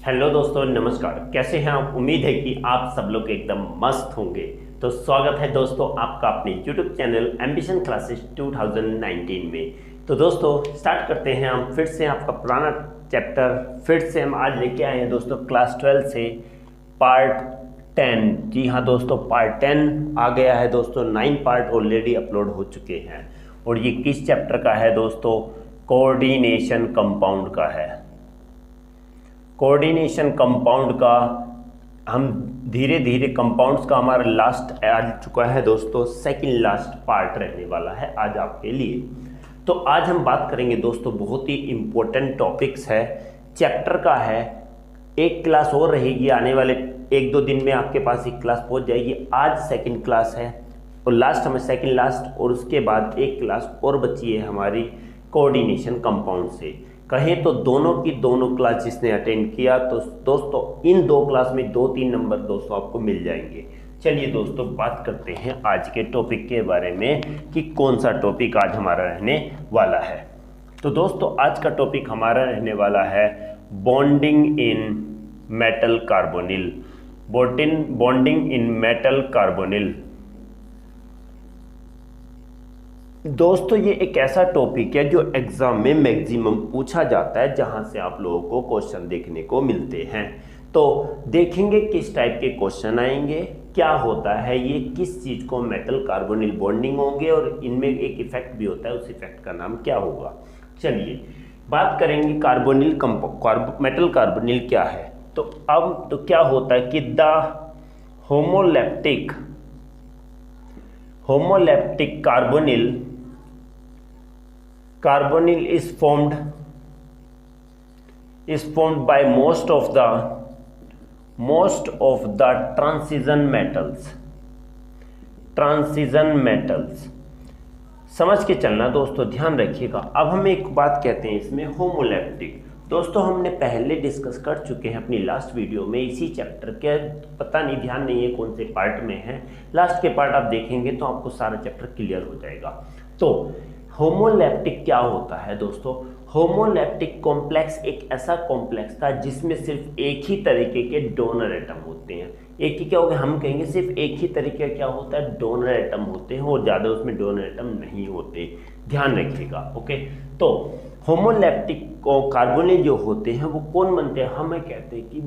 Hello दोस्तों, नमस्कार। कैसे हैं आप? उम्मीद है कि आप सब लोग एकदम मस्त होंगे। तो स्वागत है दोस्तों आपका अपने YouTube चैनल एम्बिशन क्लासेस 2019 में। तो दोस्तों स्टार्ट करते हैं हम फिर से आपका पुराना चैप्टर। फिर से हम आज लेके आए हैं दोस्तों क्लास 12 से पार्ट 10। जी हाँ दोस्तों, पार्ट 10 आ गया है दोस्तों। 9 पार्ट ऑलरेडी अपलोड हो चुके हैं और ये किस चैप्टर का है दोस्तों? कोऑर्डिनेशन कंपाउंड का है। कोऑर्डिनेशन कंपाउंड का हम धीरे धीरे कंपाउंड्स का हमारा लास्ट आ चुका है दोस्तों। सेकंड लास्ट पार्ट रहने वाला है आज आपके लिए। तो आज हम बात करेंगे दोस्तों, बहुत ही इम्पोर्टेंट टॉपिक्स है, चैप्टर का है। एक क्लास और रहेगी, आने वाले 1-2 दिन में आपके पास एक क्लास पहुंच जाएगी। आज सेकंड क्लास है और लास्ट हमें सेकंड लास्ट, और उसके बाद एक क्लास और बची है हमारी कोऑर्डिनेशन कंपाउंड से। कहें तो दोनों की दोनों क्लास जिसने अटेंड किया तो दोस्तों इन 2 क्लास में 2-3 नंबर दोस्तों आपको मिल जाएंगे। चलिए दोस्तों बात करते हैं आज के टॉपिक के बारे में कि कौन सा टॉपिक आज हमारा रहने वाला है। तो दोस्तों आज का टॉपिक हमारा रहने वाला है bonding in metal carbonyl. Bonding in metal carbonyl. दोस्तों ये एक ऐसा टॉपिक है जो एग्जाम में मैक्सिमम पूछा जाता है, जहां से आप लोगों को क्वेश्चन देखने को मिलते हैं। तो देखेंगे किस टाइप के क्वेश्चन आएंगे, क्या होता है ये, किस चीज को मेटल कार्बोनिल बॉन्डिंग होंगे और इनमें एक इफेक्ट भी होता है, उस इफेक्ट का नाम क्या होगा। चलिए बात करेंगे कार्बोनिल मेटल कार्बोनिल क्या है। तो अब तो क्या होता है कि the homoleptic carbonyl is formed by most of the transition metals। समझ के चलना दोस्तों, ध्यान रखिएगा। अब हम एक बात कहते हैं इसमें होमोलैप्टिक। दोस्तों हमने पहले डिस्कस कर चुके हैं अपनी लास्ट वीडियो में इसी चैप्टर के, पता नहीं ध्यान नहीं है कौन से पार्ट में है। लास्ट के पार्ट आप देखेंगे तो आपको सारा चैप्टर क्लियर हो जाएगा। तो होमोलैप्टिक क्या होता है दोस्तों? होमोलैप्टिक कॉम्प्लेक्स एक ऐसा कॉम्प्लेक्स था जिसमें सिर्फ एक ही तरीके के डोनर एटम होते हैं। एक ही क्या होगा, हम कहेंगे सिर्फ एक ही तरीके का क्या होता है, डोनर एटम होते हैं, और ज़्यादा उसमें डोनर एटम नहीं होते, ध्यान रखिएगा। ओके, तो होमोलैप्टिक कार्बोनिल जो होते हैं वो कौन बनते हैं? हमें कहते हैं कि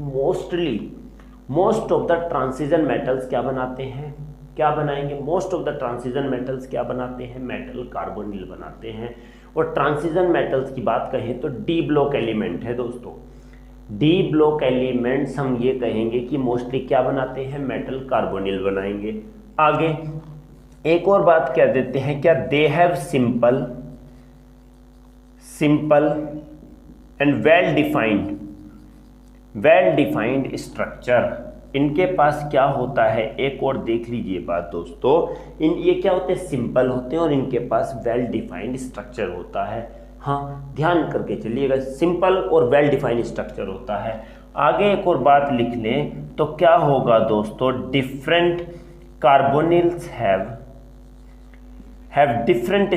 most of the transition metals क्या बनाते हैं, क्या बनाएंगे? Most of the transition metals क्या बनाते हैं? मेटल कार्बोनिल बनाते हैं। और ट्रांजिशन मेटल्स की बात कहें तो डी ब्लॉक एलिमेंट है दोस्तों। डी ब्लॉक एलिमेंट्स हम ये कहेंगे कि मोस्टली क्या बनाते हैं? मेटल कार्बोनिल बनाएंगे। आगे एक और बात कह देते हैं, क्या they have simple and well defined structure. इनके पास क्या होता है, एक और देख लीजिए बात दोस्तों, ये क्या होते हैं? सिंपल होते हैं और इनके पास वेल डिफाइंड स्ट्रक्चर होता है। हाँ ध्यान करके चलिएगा, सिंपल और वेल डिफाइंड स्ट्रक्चर होता है। आगे एक और बात लिख लें तो क्या होगा दोस्तों? Different carbonyls have different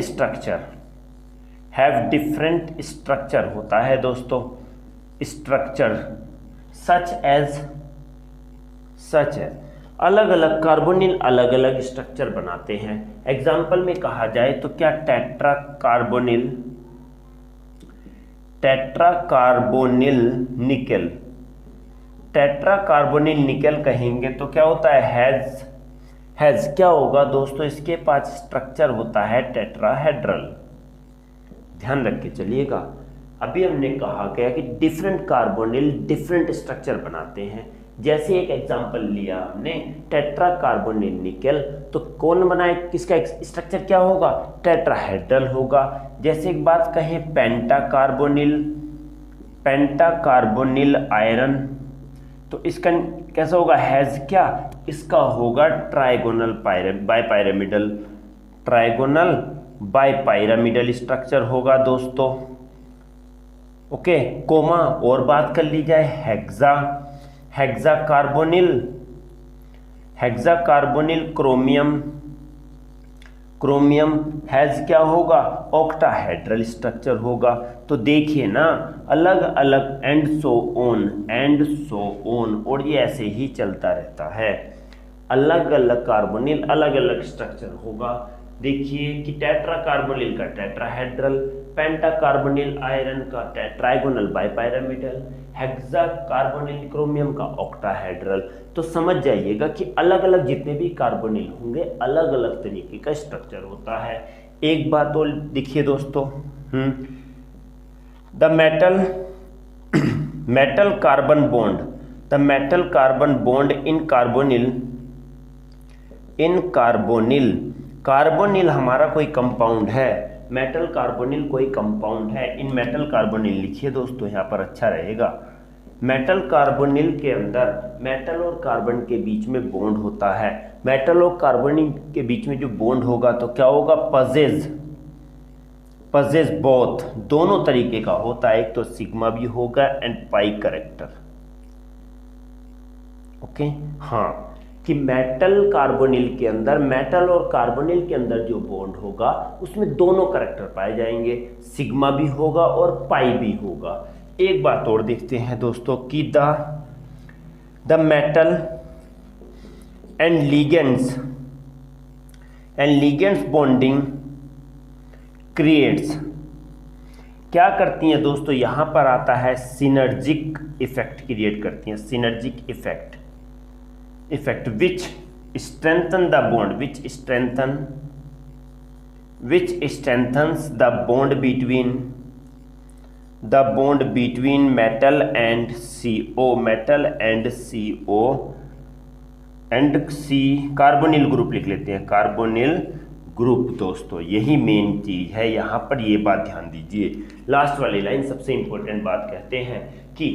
structure होता है दोस्तों। स्ट्रक्चर सच है, अलग अलग कार्बोनिल अलग अलग स्ट्रक्चर बनाते हैं। एग्जाम्पल में कहा जाए तो क्या टेट्रा कार्बोनिल निकल कहेंगे तो क्या होता है? हैज क्या होगा दोस्तों? इसके पास स्ट्रक्चर होता है टेट्राहेड्रल। ध्यान रख के चलिएगा। अभी हमने कहा गया कि डिफरेंट कार्बोनिल डिफरेंट स्ट्रक्चर बनाते हैं। जैसे एक एग्जांपल लिया हमने टेट्रा कार्बोनिल निकल, तो कौन बनाए, किसका स्ट्रक्चर क्या होगा? टेट्राहेड्रल होगा। जैसे एक बात कहें पेंटा कार्बोनिल आयरन, तो इसका कैसा होगा? हैज क्या, इसका होगा ट्राइगोनल बाइपाइरामिडल स्ट्रक्चर होगा दोस्तों। ओके, कोमा और बात कर ली जाए हेक्सा कार्बोनिल क्रोमियम हैज़ क्या होगा, ऑक्टाहेड्रल स्ट्रक्चर होगा। तो देखिए ना, अलग अलग एंड सो ऑन, और ये ऐसे ही चलता रहता है। अलग अलग कार्बोनिल अलग अलग स्ट्रक्चर होगा। देखिए कि टेट्रा कार्बोनिल का टेट्राहेड्रल, पेंटा कार्बोनिल आयरन का trigonal bipyramidal, hexa carbonyl chromium का ऑक्टाहेड्रल। तो समझ जाइएगा कि अलग अलग जितने भी कार्बोनिल होंगे अलग अलग तरीके का स्ट्रक्चर होता है। एक बात और देखिए दोस्तों, the metal carbon bond, the metal carbon bond in carbonyl हमारा कोई कंपाउंड है, मेटल कार्बोनिल कोई कंपाउंड है। इन मेटल कार्बोनिल लिखिए दोस्तों, यहाँ पर अच्छा रहेगा। मेटल कार्बोनिल के अंदर मेटल और कार्बन के बीच में बॉन्ड होता है। मेटल और कार्बोनिल के बीच में जो बॉन्ड होगा तो क्या होगा, पजेज बोथ, दोनों तरीके का होता है। एक तो सिग्मा भी होगा एंड पाई करेक्टर। ओके, हाँ, कि मेटल कार्बोनिल के अंदर, मेटल और कार्बोनिल के अंदर जो बॉन्ड होगा उसमें दोनों करैक्टर पाए जाएंगे, सिग्मा भी होगा और पाई भी होगा। एक बात और देखते हैं दोस्तों कि the metal and ligands bonding creates, क्या करती हैं दोस्तों, यहां पर आता है सिनर्जिक इफेक्ट क्रिएट करती हैं, synergic effect which strengthens the bond between metal and CO and C carbonyl group लिख लेते हैं, कार्बोनिल ग्रुप। दोस्तों यही मेन चीज है, यहां पर ये बात ध्यान दीजिए। लास्ट वाली लाइन सबसे इंपॉर्टेंट बात कहते हैं कि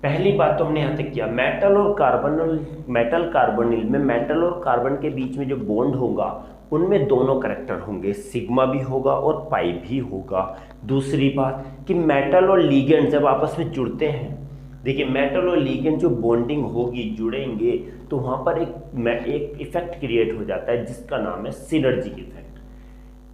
पहली बात तो हमने यहाँ तक किया, मेटल कार्बोनिल में मेटल और कार्बन के बीच में जो बॉन्ड होगा उनमें दोनों करैक्टर होंगे, सिग्मा भी होगा और पाई भी होगा। दूसरी बात कि मेटल और लिगेंड जब आपस में जुड़ते हैं, देखिए मेटल और लिगेंड जो बॉन्डिंग होगी, जुड़ेंगे, तो वहाँ पर एक इफेक्ट क्रिएट हो जाता है जिसका नाम है सिनर्जिक इफेक्ट।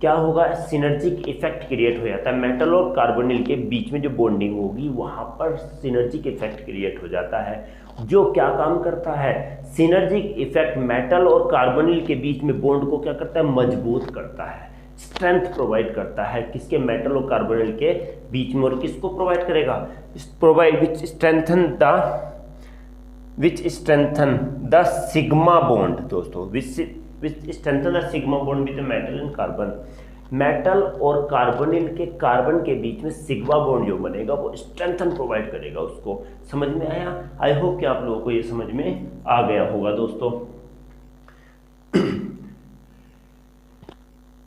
क्या होगा, सिनर्जिक इफेक्ट क्रिएट हो जाता है, मेटल और कार्बोनिल के बीच में जो बॉन्डिंग होगी वहाँ पर सिनर्जिक इफेक्ट क्रिएट हो जाता है। जो क्या काम करता है, सिनर्जिक इफेक्ट मेटल और कार्बोनिल के बीच में बॉन्ड को क्या करता है, मजबूत करता है, स्ट्रेंथ प्रोवाइड करता है। किसके, मेटल और कार्बोनिल के बीच में। और किसको प्रोवाइड करेगा, which strengthen the sigma bond. दोस्तों which strengthen the sigma bond with metal and carbon, metal और कार्बोनिल के कार्बन के बीच में सिग्मा बॉन्ड जो बनेगा वो स्ट्रेंथन प्रोवाइड करेगा उसको। समझ में आया? आई होप कि आप लोगों को ये समझ में आ गया होगा दोस्तों।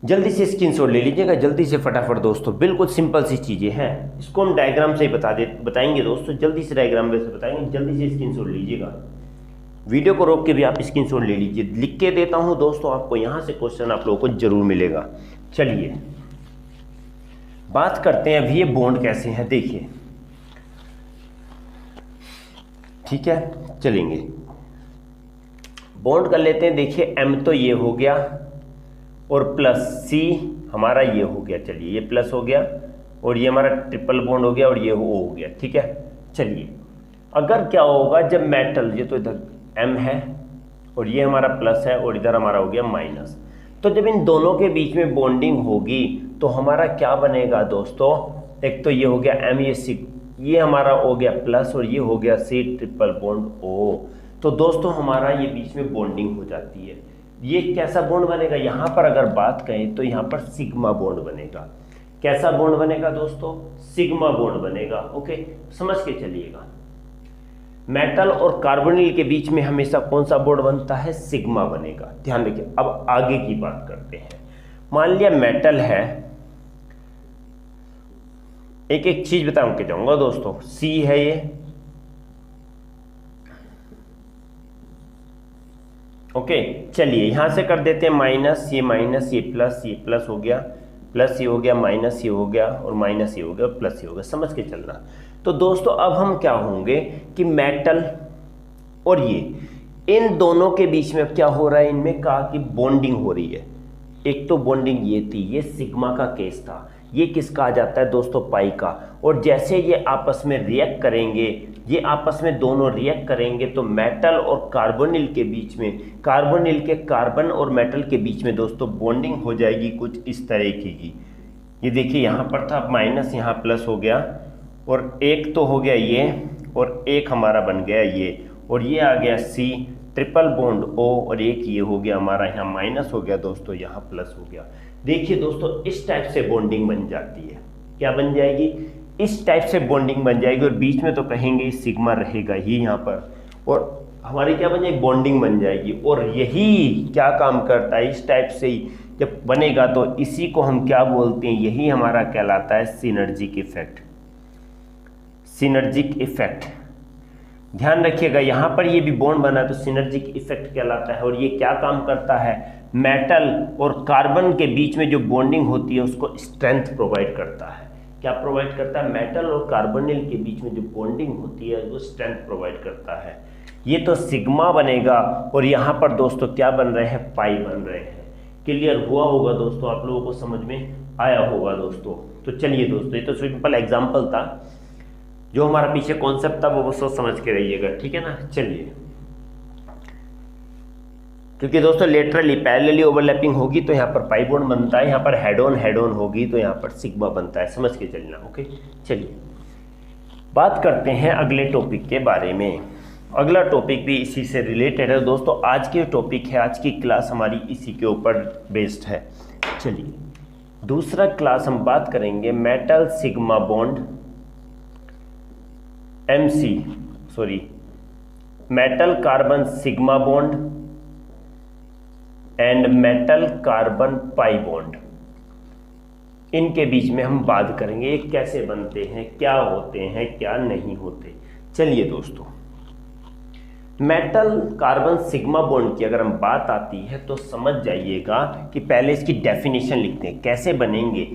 जल्दी से स्क्रीनशॉट ले लीजिएगा, जल्दी से फटाफट दोस्तों, बिल्कुल सिंपल सी चीज़ें हैं, इसको हम डायग्राम से ही बताएंगे दोस्तों, जल्दी से डायग्राम में से बताएंगे, जल्दी से स्क्रीनशॉट लीजिएगा। वीडियो को रोक के भी आप स्क्रीनशॉट ले लीजिए, लिख के देता हूं दोस्तों आपको, यहाँ से क्वेश्चन आप लोगों को जरूर मिलेगा। चलिए बात करते हैं अभी ये बॉन्ड कैसे हैं, देखिए, ठीक है, चलेंगे बॉन्ड कर लेते हैं। देखिए M तो ये हो गया और प्लस C हमारा ये हो गया, चलिए ये प्लस हो गया और ये हमारा ट्रिपल बॉन्ड हो गया और ये O हो गया, ठीक है। चलिए अगर क्या होगा, जब मेटल, ये तो इधर M है और ये हमारा प्लस है और इधर हमारा हो गया माइनस, तो जब इन दोनों के बीच में बॉन्डिंग होगी तो हमारा क्या बनेगा दोस्तों, एक तो ये हो गया M, ये हमारा हो गया प्लस और ये हो गया C ट्रिपल बॉन्ड O। तो दोस्तों हमारा ये बीच में बॉन्डिंग हो जाती है। ये कैसा बॉन्ड बनेगा, यहाँ पर अगर बात करें तो यहाँ पर सिग्मा बॉन्ड बनेगा। कैसा बॉन्ड बनेगा दोस्तों, सिग्मा बॉन्ड बनेगा। ओके, समझ के चलिएगा, मेटल और कार्बोनिल के बीच में हमेशा कौन सा बॉन्ड बनता है, सिग्मा बनेगा, ध्यान रखिए। अब आगे की बात करते हैं। मान लिया मेटल है, एक एक चीज बता के जाऊंगा दोस्तों, C है ये, ओके। चलिए यहां से कर देते हैं माइनस, ये प्लस हो गया, प्लस ये हो गया, माइनस ये हो गया और माइनस ये हो गया, प्लस ये हो गया, समझ के चलना। तो दोस्तों अब हम क्या होंगे कि मेटल और ये, इन दोनों के बीच में क्या हो रहा है, इनमें कहा कि बॉन्डिंग हो रही है, एक तो बॉन्डिंग ये थी, ये सिग्मा का केस था, ये किसका आ जाता है दोस्तों, पाई का। और जैसे ये आपस में रिएक्ट करेंगे, ये आपस में दोनों रिएक्ट करेंगे तो मेटल और कार्बोनिल के बीच में, कार्बोनिल के कार्बन और मेटल के बीच में दोस्तों बॉन्डिंग हो जाएगी कुछ इस तरीके की। ये देखिए यहाँ पर था माइनस, यहाँ प्लस हो गया, और एक तो हो गया ये, और एक हमारा बन गया ये, और ये आ गया सी ट्रिपल बॉन्ड ओ, और एक ये हो गया हमारा यहाँ माइनस हो गया दोस्तों, यहाँ प्लस हो गया। देखिए दोस्तों इस टाइप से बॉन्डिंग बन जाती है। क्या बन जाएगी, इस टाइप से बॉन्डिंग बन जाएगी, और बीच में तो कहेंगे सिग्मा रहेगा ही यहाँ पर, और हमारी क्या बन जाएगी, बॉन्डिंग बन जाएगी। और यही क्या काम करता है, इस टाइप से ही जब बनेगा तो इसी को हम क्या बोलते हैं, यही हमारा कहलाता है सिनर्जिक इफेक्ट। सिनर्जिक इफेक्ट ध्यान रखिएगा, यहाँ पर ये भी बॉन्ड बना तो सिनर्जिक इफेक्ट कहलाता है। और ये क्या काम करता है, मेटल और कार्बन के बीच में जो बॉन्डिंग होती है उसको स्ट्रेंथ प्रोवाइड करता है। क्या प्रोवाइड करता है, मेटल और कार्बोनिल के बीच में जो बॉन्डिंग होती है वो स्ट्रेंथ प्रोवाइड करता है। ये तो सिग्मा बनेगा, और यहाँ पर दोस्तों क्या बन रहे हैं, पाई बन रहे हैं। क्लियर हुआ होगा दोस्तों, आप लोगों को समझ में आया होगा दोस्तों। तो चलिए दोस्तों, ये तो सिंपल एग्जाम्पल था, जो हमारा पीछे कॉन्सेप्ट था वो सोच समझ के रहिएगा, ठीक है ना। चलिए, क्योंकि दोस्तों लेटरली पैरेलली ओवरलैपिंग होगी तो यहाँ पर पाई बॉन्ड बनता है, यहाँ पर हेड ऑन होगी तो यहाँ पर सिग्मा बनता है, समझ के चलना। ओके, चलिए बात करते हैं अगले टॉपिक के बारे में। अगला टॉपिक भी इसी से रिलेटेड है दोस्तों। आज के टॉपिक है, आज की क्लास हमारी इसी के ऊपर बेस्ड है। चलिए, दूसरा क्लास हम बात करेंगे metal sigma bond metal carbon sigma bond and metal carbon pi bond. इनके बीच में हम बात करेंगे ये कैसे बनते हैं, क्या होते हैं, क्या नहीं होते। चलिए दोस्तों, मेटल कार्बन सिग्मा बॉन्ड की अगर हम बात आती है तो समझ जाइएगा कि पहले इसकी डेफिनेशन लिखते हैं कैसे बनेंगे।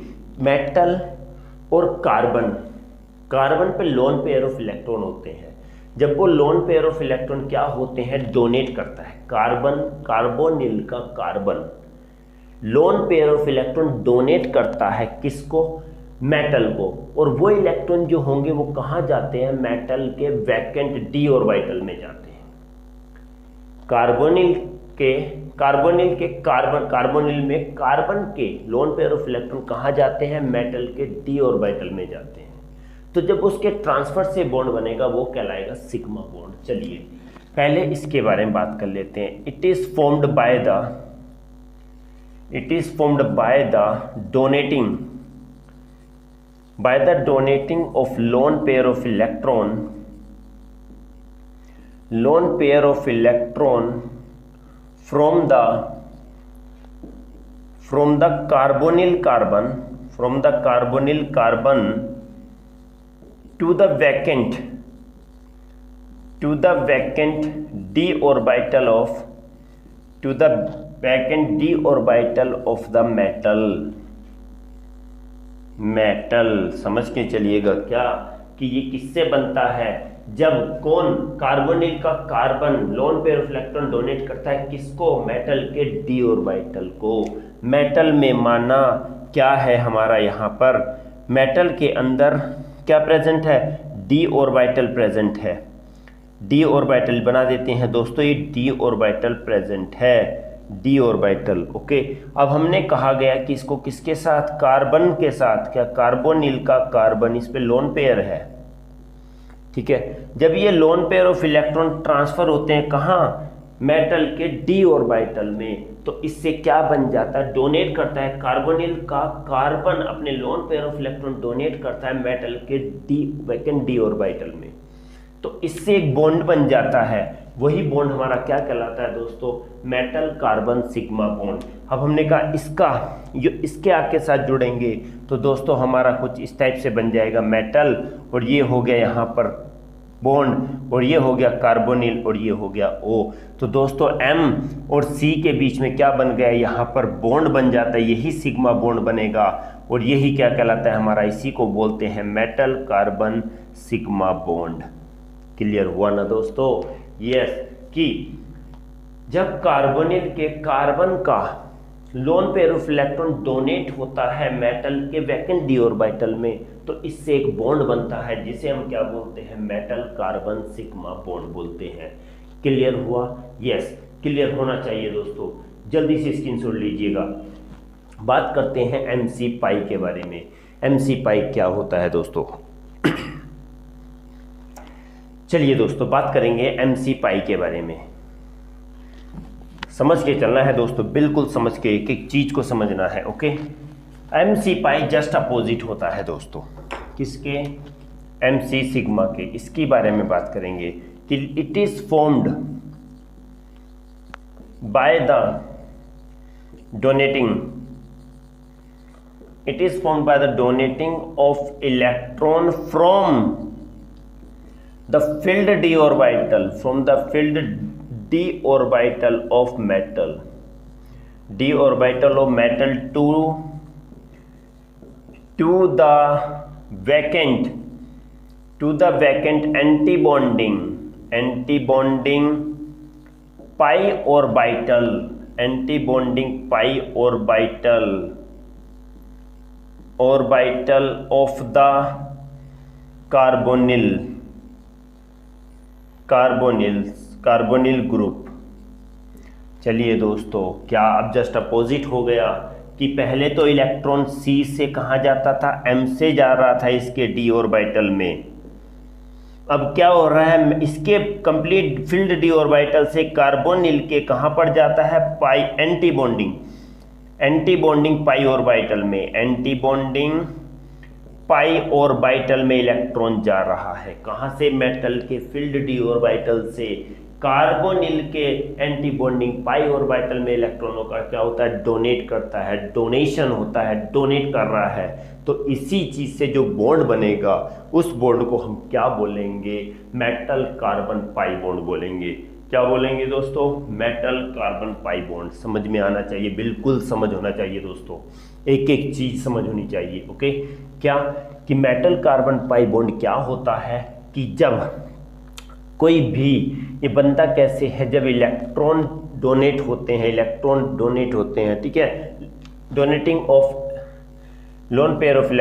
मेटल और कार्बन, कार्बन पे लोन पेयर ऑफ इलेक्ट्रॉन होते हैं। जब वो लोन पेयर ऑफ इलेक्ट्रॉन क्या होते हैं, डोनेट करता है कार्बन, कार्बोनिल का carbon loan pair of electron donate करता है किसको, मेटल को। और वो इलेक्ट्रॉन जो होंगे वो कहाँ जाते हैं, मेटल के वैकेंट डी ऑर्बिटल में जाते हैं। कार्बोनिल के कार्बोनिल में कार्बन के लोन पेयर ऑफ इलेक्ट्रॉन कहाँ जाते हैं, मेटल के डी ऑर्बिटल में जाते हैं। तो जब उसके ट्रांसफर से बॉन्ड बनेगा वो कहलाएगा सिग्मा बॉन्ड। चलिए पहले इसके बारे में बात कर लेते हैं। It is formed by the donating of lone pair of electron from the carbonyl carbon to the vacant d orbital of the metal। समझ के चलिएगा क्या कि ये किससे बनता है, जब कौन, कार्बोनिल का carbon loan pair of electron donate करता है किसको, मेटल के डी ऑर्बिटल को। मेटल में माना क्या है हमारा, यहाँ पर मेटल के अंदर क्या प्रेजेंट है, डी ऑर्बिटल प्रेजेंट है। डी ऑर्बिटल बना देते हैं दोस्तों, ये डी ऑर्बिटल प्रेजेंट है, डी ऑर्बिटल। ओके, अब हमने कहा गया कि इसको किसके साथ, कार्बन के साथ, क्या कार्बोनिल का कार्बन इस पे लोन पेयर है, ठीक है। जब ये loan pair of electron transfer होते हैं कहाँ, मेटल के डी ऑर्बिटल में, तो इससे क्या बन जाता है, डोनेट करता है कार्बोनिल का कार्बन अपने loan pair of electron donate करता है मेटल के वैकेंट डी ऑर्बिटल में, तो इससे एक बॉन्ड बन जाता है। वही बॉन्ड हमारा क्या कहलाता है दोस्तों, मेटल कार्बन सिग्मा बॉन्ड। अब हमने कहा इसका जो इसके आग के साथ जुड़ेंगे तो दोस्तों हमारा कुछ इस टाइप से बन जाएगा मेटल, और ये हो गया यहाँ पर बॉन्ड, और ये हो गया कार्बोनिल, और ये हो गया O। तो दोस्तों M और C के बीच में क्या बन गया, यहाँ पर बॉन्ड बन जाता है, यही सिग्मा बॉन्ड बनेगा, और यही क्या कहलाता है हमारा, इसी को बोलते हैं metal carbon sigma bond. Clear हुआ ना दोस्तों, यस, कि जब कार्बोनिल के कार्बन का loan pair of electron donate होता है मेटल के वैकेंट डी ऑर्बिटल में, तो इससे एक बॉन्ड बनता है जिसे हम क्या बोलते हैं, मेटल कार्बन सिग्मा बॉन्ड बोलते हैं। क्लियर हुआ? यस, क्लियर होना चाहिए दोस्तों, जल्दी से स्क्रीनशॉट लीजिएगा। बात करते हैं एमसी पाई के बारे में। एमसी पाई क्या होता है दोस्तों? चलिए दोस्तों बात करेंगे एमसी पाई के बारे में। समझ के चलना है दोस्तों, बिल्कुल समझ के एक एक चीज को समझना है। ओके, एमसी पाई जस्ट अपोजिट होता है दोस्तों किसके? एमसी सिग्मा के। इसके बारे में बात करेंगे कि it is formed by the donating, it is formed by the donating of electron from the filled d orbital, from the filled d orbital of metal, d orbital of metal to the vacant antibonding pi orbital, antibonding pi orbital of the carbonyl group. चलिए दोस्तों, क्या अब just opposite हो गया कि पहले तो electron सी से कहाँ जाता था, एम से जा रहा था इसके डी ऑर्बिटल में। अब क्या हो रहा है, इसके कंप्लीट फील्ड डी ऑर्बिटल से कार्बोनिल के कहाँ पर जाता है, पाई एंटीबॉन्डिंग पाई ऑर्बिटल में, एंटीबॉन्डिंग पाई ऑर्बिटल में इलेक्ट्रॉन जा रहा है। कहाँ से? मेटल के फील्ड डी ऑर्बिटल से कार्बोनिल के एंटीबॉन्डिंग पाई ऑर्बिटल में इलेक्ट्रॉनों का क्या होता है, डोनेट करता है, डोनेशन होता है, डोनेट कर रहा है। तो इसी चीज से जो बॉन्ड बनेगा उस बॉन्ड को हम क्या बोलेंगे, मेटल कार्बन पाई बॉन्ड बोलेंगे। क्या बोलेंगे दोस्तों? Metal carbon pi bond. समझ में आना चाहिए, बिल्कुल समझ होना चाहिए दोस्तों, एक एक चीज समझ होनी चाहिए। ओके, क्या कि मेटल कार्बन पाई बॉन्ड क्या होता है कि जब कोई भी, ये बनता कैसे है, जब इलेक्ट्रॉन डोनेट होते हैं, ठीक है, donating of lone pair of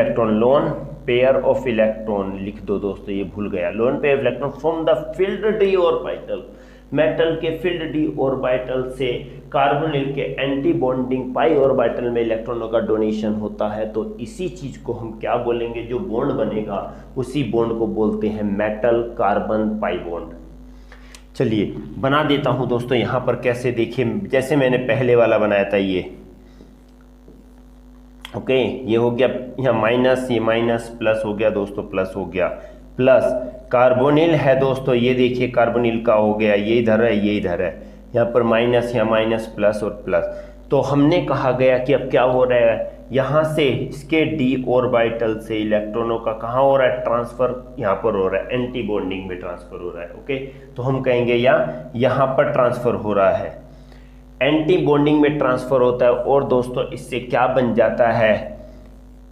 electron लिख दो दोस्तों, ये भूल गया, loan pair of electron from the field d orbital, metal के फील्ड डी ऑर्बिटल से कार्बोनिल के एंटी बॉन्डिंग पाई ऑर्बिटल में इलेक्ट्रॉनों का डोनेशन होता है। तो इसी चीज को हम क्या बोलेंगे, जो बॉन्ड बनेगा उसी बॉन्ड को बोलते हैं मेटल कार्बन पाई बॉन्ड। चलिए बना देता हूं दोस्तों यहां पर, कैसे देखिए, जैसे मैंने पहले वाला बनाया था ये। ओके, ये हो गया यहाँ माइनस, ये माइनस, प्लस हो गया दोस्तों, प्लस हो गया, प्लस कार्बोनिल है दोस्तों, ये देखिए कार्बोनिल का हो गया, ये इधर है, ये इधर है, यहाँ पर माइनस, यहाँ माइनस, प्लस और प्लस। तो हमने कहा गया कि अब क्या हो रहा है, यहाँ से इसके डी ऑर्बिटल से इलेक्ट्रॉनों का कहाँ हो रहा है, ट्रांसफर यहाँ पर हो रहा है, एंटी बॉन्डिंग में ट्रांसफर हो रहा है। ओके, तो हम कहेंगे यहाँ पर ट्रांसफर हो रहा है, एंटी बॉन्डिंग में ट्रांसफर होता है। और दोस्तों इससे क्या बन जाता है,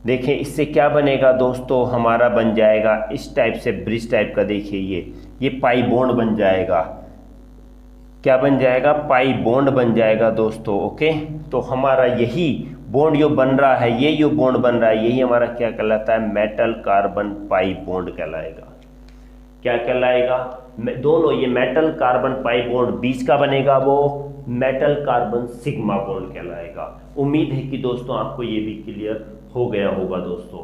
देखिए इससे क्या बनेगा दोस्तों, हमारा बन जाएगा इस टाइप से, ब्रिज टाइप का, देखिए ये पाई बॉन्ड बन जाएगा। क्या बन जाएगा, पाई बॉन्ड बन जाएगा दोस्तों। ओके, तो हमारा यही बॉन्ड जो बन रहा है, ये जो बॉन्ड बन रहा है, यही हमारा क्या कहलाता है, मेटल कार्बन पाई बॉन्ड कहलाएगा। क्या कहलाएगा, दोनों ये मेटल कार्बन पाई बॉन्ड बीच का बनेगा, वो मेटल कार्बन सिग्मा बॉन्ड कहलाएगा। उम्मीद है कि दोस्तों आपको ये भी क्लियर हो गया होगा दोस्तों।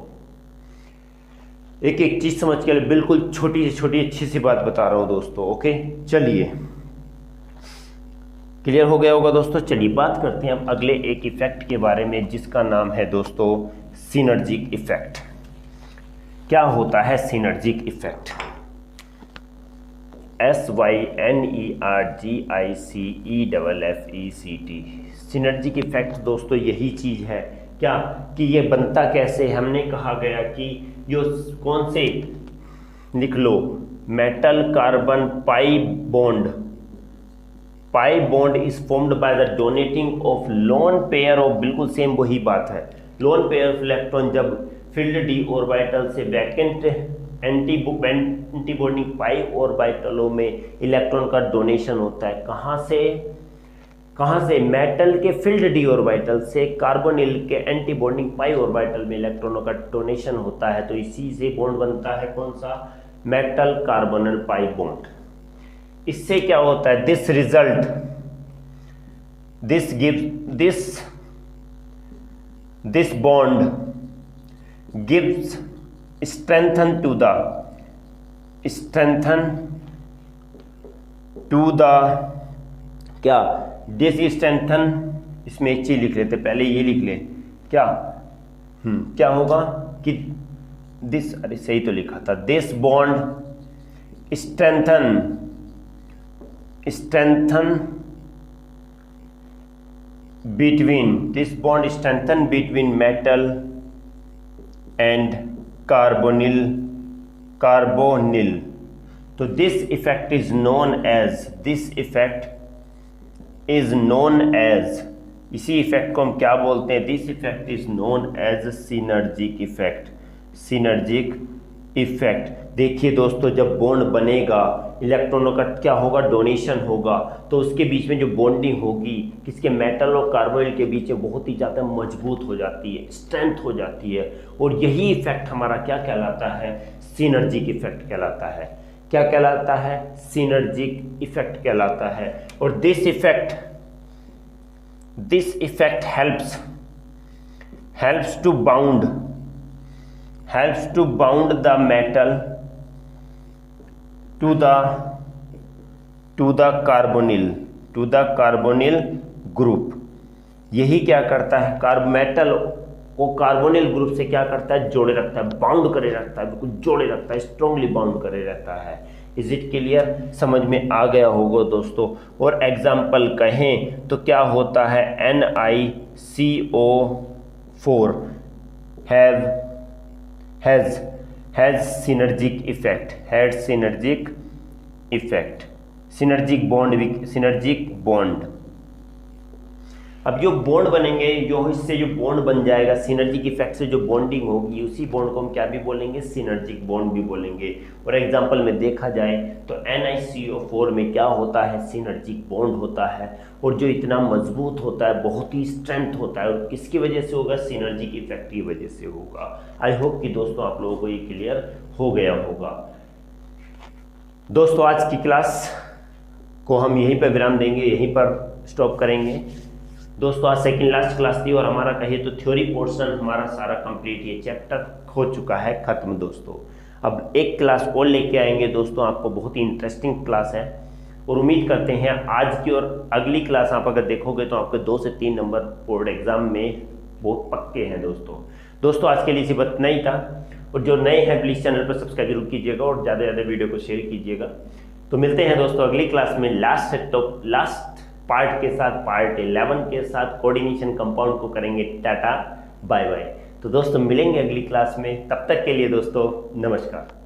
एक एक चीज समझ के लिए बिल्कुल छोटी से छोटी अच्छी सी बात बता रहा हूं दोस्तों। ओके, चलिए क्लियर हो गया होगा दोस्तों। चलिए बात करते हैं अब अगले एक इफेक्ट के बारे में, जिसका नाम है दोस्तों सिनर्जिक इफेक्ट। क्या होता है synergic effect? SYNERGICEFFECT। Synergic effect दोस्तों यही चीज है, क्या कि ये बनता कैसे, हमने कहा गया कि जो कौन से, लिख लो, metal carbon pi bond is formed by the donating of lone pair of, बिल्कुल सेम वही बात है, लोन पेयर ऑफ इलेक्ट्रॉन जब फील्ड डी ऑर्बिटल से वैकेंट एंटीबॉन्डिंग पाई ऑर्बिटलों में इलेक्ट्रॉन का डोनेशन होता है। कहाँ से? कहाँ से? मेटल के फिल्ड डी ऑर्बिटल से कार्बोनिल के एंटी बॉन्डिंग पाई ऑर्बिटल में इलेक्ट्रॉनों का डोनेशन होता है, तो इसी से बॉन्ड बनता है कौन सा? Metal carbonyl pi bond. इससे क्या होता है? This result, this gives this bond gives strengthen to the क्या? दिस स्ट्रेंथन, इसमें एक चीज लिख लेते, पहले ये लिख ले क्या? क्या होगा कि दिस, अरे सही तो लिखा था, this bond strengthen between metal and carbonyl. तो this effect is known as इसी इफेक्ट को हम क्या बोलते हैं? This effect is known as synergic effect. देखिए दोस्तों, जब बॉन्ड बनेगा, इलेक्ट्रॉनों का क्या होगा? डोनेशन होगा, तो उसके बीच में जो बॉन्डिंग होगी किसके? मेटल और कार्बोनिल के बीच में बहुत ही ज़्यादा मजबूत हो जाती है, स्ट्रेंथ हो जाती है, और यही इफेक्ट हमारा क्या कहलाता है? सिनर्जिक इफेक्ट कहलाता है। क्या कहलाता है? सिनर्जिक इफेक्ट कहलाता है। और this effect helps to bound the metal to the carbonyl group। यही क्या करता है? मेटल को कार्बोनिल ग्रुप से क्या करता है? जोड़े रखता है, बाउंड करे रखता है, बिल्कुल जोड़े रखता है, स्ट्रांगली बाउंड करे रहता है। Is it clear? समझ में आ गया होगा दोस्तों। और एग्जाम्पल कहें तो क्या होता है? NiCO4 has synergic effect, synergic bond। अब जो बॉन्ड बनेंगे, जो इससे जो बॉन्ड बन जाएगा, सिनर्जिक इफेक्ट से जो बॉन्डिंग होगी, उसी बॉन्ड को हम क्या भी बोलेंगे? सिनर्जिक बॉन्ड भी बोलेंगे। और एग्जांपल में देखा जाए तो NiCO4 में क्या होता है? सिनर्जिक बॉन्ड होता है, और जो इतना मजबूत होता है, बहुत ही स्ट्रेंथ होता है, और किसकी वजह से होगा? सिनर्जिक इफेक्ट की वजह से होगा। आई होप कि दोस्तों आप लोगों को ये क्लियर हो गया होगा। दोस्तों, आज की क्लास को हम यहीं पर विराम देंगे, यहीं पर स्टॉप करेंगे। दोस्तों, आज सेकंड लास्ट क्लास थी, और हमारा कहिए तो थ्योरी पोर्शन हमारा सारा कंप्लीट, ये चैप्टर हो चुका है खत्म दोस्तों। अब एक क्लास और लेके आएंगे दोस्तों, आपको बहुत ही इंटरेस्टिंग क्लास है, और उम्मीद करते हैं आज की और अगली क्लास आप अगर देखोगे तो आपके 2 से 3 नंबर बोर्ड एग्जाम में बहुत पक्के हैं दोस्तों। आज के लिए सिर्फ इतना ही था, और जो नए हैं प्लीज़ चैनल पर सब्सक्राइब जरूर कीजिएगा, और ज़्यादा से ज़्यादा वीडियो को शेयर कीजिएगा। तो मिलते हैं दोस्तों अगली क्लास में लास्ट पार्ट के साथ, पार्ट 11 के साथ कोऑर्डिनेशन कंपाउंड को करेंगे। Tata bye bye. तो दोस्तों मिलेंगे अगली क्लास में, तब तक के लिए दोस्तों नमस्कार।